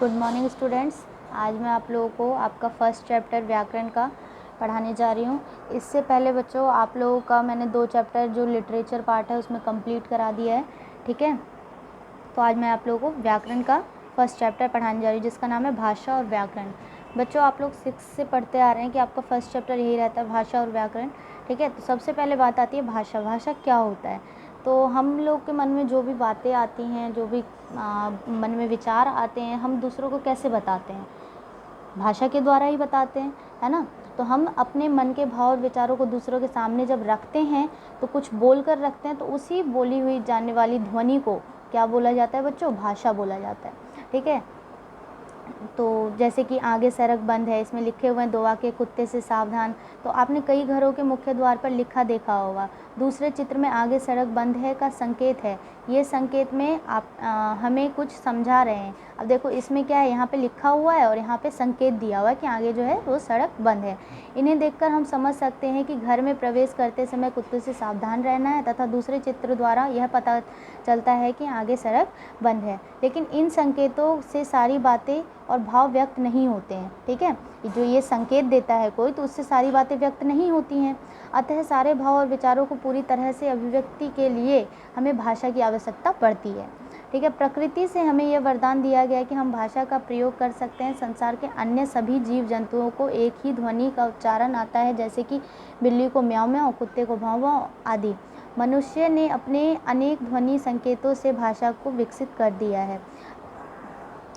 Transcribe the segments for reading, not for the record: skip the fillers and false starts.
Good morning students. आज मैं आप लोगों को आपका फर्स्ट चैप्टर व्याकरण का पढ़ाने जा रही हूँ। इससे पहले बच्चों आप लोगों का मैंने 2 चैप्टर जो लिटरेचर पार्ट है उसमें कंप्लीट करा दिया है, ठीक है। तो आज मैं आप लोगों को व्याकरण का फर्स्ट चैप्टर पढ़ाने जा रही हूँ जिसका नाम है भाषा और व्याकरण। बच्चों आप लोग 6 से पढ़ते आ रहे हैं कि आपका फर्स्ट चैप्टर यही रहता है, भाषा और व्याकरण, ठीक है। तो सबसे पहले बात आती है भाषा। भाषा क्या होता है? तो हम लोग के मन में जो भी बातें आती हैं, जो भी मन में विचार आते हैं, हम दूसरों को कैसे बताते हैं? भाषा के द्वारा ही बताते हैं, है ना। तो हम अपने मन के भाव और विचारों को दूसरों के सामने जब रखते हैं तो कुछ बोल कर रखते हैं, तो उसी बोली हुई जाने वाली ध्वनि को क्या बोला जाता है बच्चों? भाषा बोला जाता है, ठीक है। तो जैसे कि आगे सड़क बंद है, इसमें लिखे हुए हैं 2 वाक्य, कुत्ते से सावधान। तो आपने कई घरों के मुख्य द्वार पर लिखा देखा होगा। दूसरे चित्र में आगे सड़क बंद है का संकेत है। ये संकेत में आप हमें कुछ समझा रहे हैं। अब देखो इसमें क्या है, यहाँ पे लिखा हुआ है और यहाँ पे संकेत दिया हुआ है कि आगे जो है वो सड़क बंद है। इन्हें देखकर हम समझ सकते हैं कि घर में प्रवेश करते समय कुत्ते से सावधान रहना है, तथा दूसरे चित्र द्वारा यह पता चलता है कि आगे सड़क बंद है। लेकिन इन संकेतों से सारी बातें और भाव व्यक्त नहीं होते हैं, ठीक है। जो ये संकेत देता है कोई, तो उससे सारी बातें व्यक्त नहीं होती हैं। अतः सारे भाव और विचारों को पूरी तरह से अभिव्यक्ति के लिए हमें भाषा की आवश्यकता पड़ती है, ठीक है। प्रकृति से हमें यह वरदान दिया गया है कि हम भाषा का प्रयोग कर सकते हैं। संसार के अन्य सभी जीव जंतुओं को एक ही ध्वनि का उच्चारण आता है, जैसे कि बिल्ली को म्याऊं म्याऊं, कुत्ते को भाव भाव आदि। मनुष्य ने अपने अनेक ध्वनि संकेतों से भाषा को विकसित कर दिया है।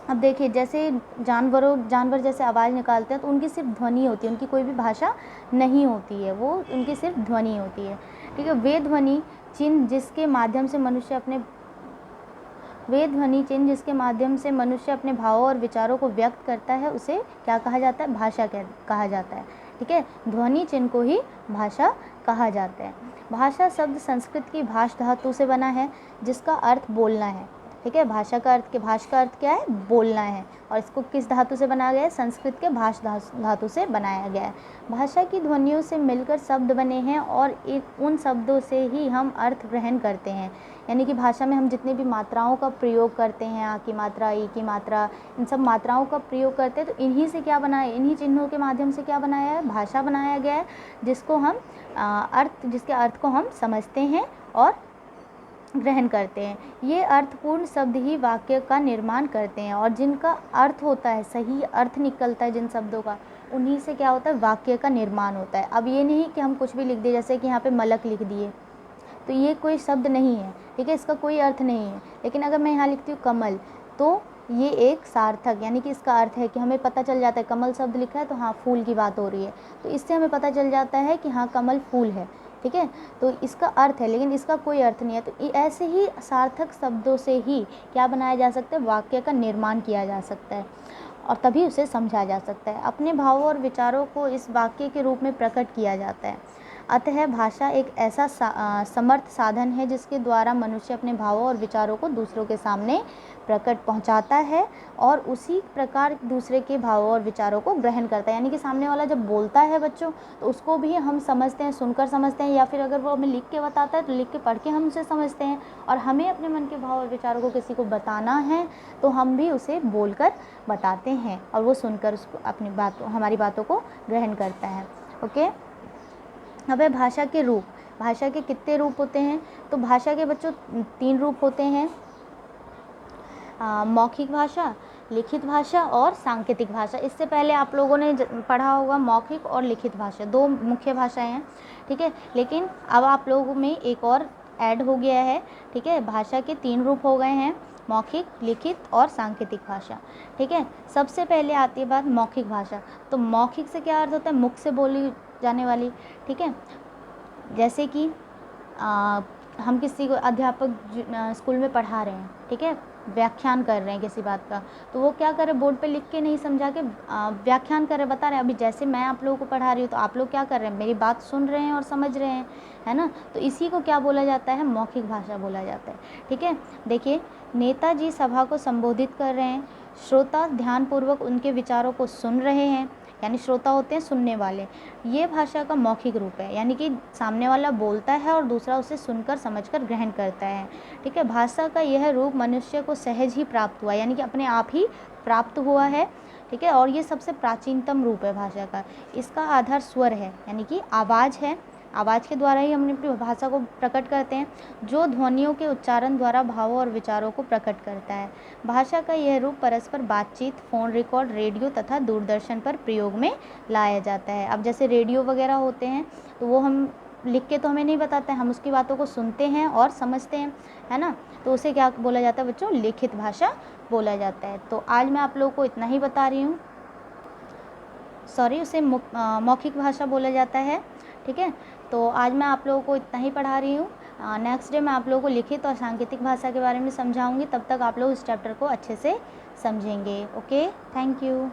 अब देखिए जैसे जानवर जैसे आवाज़ निकालते हैं तो उनकी सिर्फ ध्वनि होती है, उनकी कोई भी भाषा नहीं होती है, वो उनकी सिर्फ ध्वनि होती है, ठीक है। वे ध्वनि चिन्ह जिसके माध्यम से मनुष्य अपने भावों और विचारों को व्यक्त करता है, उसे क्या कहा जाता है? भाषा कहा जाता है, ठीक है। ध्वनि चिन्ह को ही भाषा कहा जाता है। भाषा शब्द संस्कृत की भाष धातु से बना है, जिसका अर्थ बोलना है, ठीक है। भाषा का अर्थ क्या है? बोलना है। और इसको किस धातु से बनाया गया है? संस्कृत के भाष धातु से बनाया गया है। भाषा की ध्वनियों से मिलकर शब्द बने हैं और उन शब्दों से ही हम अर्थ ग्रहण करते हैं। यानी कि भाषा में हम जितनी भी मात्राओं का प्रयोग करते हैं, आ की मात्रा, ई की मात्रा, इन सब मात्राओं का प्रयोग करते हैं, तो इन्हीं से क्या बना है? इन्हीं चिन्हों के माध्यम से क्या बनाया है? भाषा बनाया गया है, जिसके अर्थ को हम समझते हैं और ग्रहण करते हैं। ये अर्थपूर्ण शब्द ही वाक्य का निर्माण करते हैं, और जिनका अर्थ होता है, सही अर्थ निकलता है जिन शब्दों का, उन्हीं से क्या होता है? वाक्य का निर्माण होता है। अब ये नहीं कि हम कुछ भी लिख दिए, जैसे कि यहाँ पे मलक लिख दिए, तो ये कोई शब्द नहीं है, ठीक है, इसका कोई अर्थ नहीं है। लेकिन अगर मैं यहाँ लिखती हूँ कमल, तो ये एक सार्थक, यानी कि इसका अर्थ है कि हमें पता चल जाता है कमल शब्द लिखा है तो हाँ फूल की बात हो रही है, तो इससे हमें पता चल जाता है कि हाँ कमल फूल है, ठीक है। तो इसका अर्थ है, लेकिन इसका कोई अर्थ नहीं है। तो ऐसे ही सार्थक शब्दों से ही क्या बनाया जा सकता है? वाक्य का निर्माण किया जा सकता है, और तभी उसे समझा जा सकता है। अपने भावों और विचारों को इस वाक्य के रूप में प्रकट किया जाता है। अतः भाषा एक ऐसा समर्थ साधन है जिसके द्वारा मनुष्य अपने भावों और विचारों को दूसरों के सामने प्रकट पहुंचाता है, और उसी प्रकार दूसरे के भावों और विचारों को ग्रहण करता है। यानी कि सामने वाला जब बोलता है बच्चों, तो उसको भी हम समझते हैं, सुनकर समझते हैं, या फिर अगर वो हमें लिख के बताता है तो लिख के पढ़ के हम उसे समझते हैं। और हमें अपने मन के भाव और विचारों को किसी को बताना है तो हम भी उसे बोलकर बताते हैं, और वो सुनकर उसको हमारी बातों को ग्रहण करता है, ओके। अब है भाषा के रूप। भाषा के कितने रूप होते हैं? तो भाषा के बच्चों 3 रूप होते हैं, मौखिक भाषा, लिखित भाषा और सांकेतिक भाषा। इससे पहले आप लोगों ने पढ़ा होगा मौखिक और लिखित भाषा, 2 मुख्य भाषाएं हैं, ठीक है। लेकिन अब आप लोगों में एक और ऐड हो गया है, ठीक है। भाषा के 3 रूप हो गए हैं, मौखिक, लिखित और सांकेतिक भाषा, ठीक है। सबसे पहले आती है बात मौखिक भाषा। तो मौखिक से क्या अर्थ होता है? मुख से बोली जाने वाली, ठीक है। जैसे कि हम किसी को अध्यापक स्कूल में पढ़ा रहे हैं, ठीक है, व्याख्यान कर रहे हैं किसी बात का, तो वो क्या कर रहे हैं? बोर्ड पे लिख के नहीं समझा के व्याख्यान कर रहे हैं, बता रहे हैं। अभी जैसे मैं आप लोगों को पढ़ा रही हूँ, तो आप लोग क्या कर रहे हैं? मेरी बात सुन रहे हैं और समझ रहे हैं, है ना। तो इसी को क्या बोला जाता है? मौखिक भाषा बोला जाता है, ठीक है। देखिए, नेताजी सभा को संबोधित कर रहे हैं, श्रोता ध्यानपूर्वक उनके विचारों को सुन रहे हैं, यानी श्रोता होते हैं सुनने वाले। ये भाषा का मौखिक रूप है, यानी कि सामने वाला बोलता है और दूसरा उसे सुनकर समझकर ग्रहण करता है। ठीक है, भाषा का यह रूप मनुष्य को सहज ही प्राप्त हुआ, यानी कि अपने आप ही प्राप्त हुआ है। ठीक है, और ये सबसे प्राचीनतम रूप है भाषा का। इसका आधार स्वर है, यानी कि आवाज़ है। आवाज़ के द्वारा ही हम अपनी भाषा को प्रकट करते हैं, जो ध्वनियों के उच्चारण द्वारा भावों और विचारों को प्रकट करता है। भाषा का यह रूप परस्पर बातचीत, फ़ोन रिकॉर्ड, रेडियो तथा दूरदर्शन पर प्रयोग में लाया जाता है। अब जैसे रेडियो वगैरह होते हैं तो वो हम लिख के तो हमें नहीं बताते हैं, हम उसकी बातों को सुनते हैं और समझते हैं, है ना। तो उसे क्या बोला जाता है बच्चों? लिखित भाषा बोला जाता है। तो आज मैं आप लोगों को इतना ही बता रही हूँ। सॉरी, उसे मौखिक भाषा बोला जाता है। ठीक है, तो आज मैं आप लोगों को इतना ही पढ़ा रही हूँ। नेक्स्ट डे मैं आप लोगों को लिखित और सांकेतिक भाषा के बारे में समझाऊंगी। तब तक आप लोग इस चैप्टर को अच्छे से समझेंगे। Okay, thank you.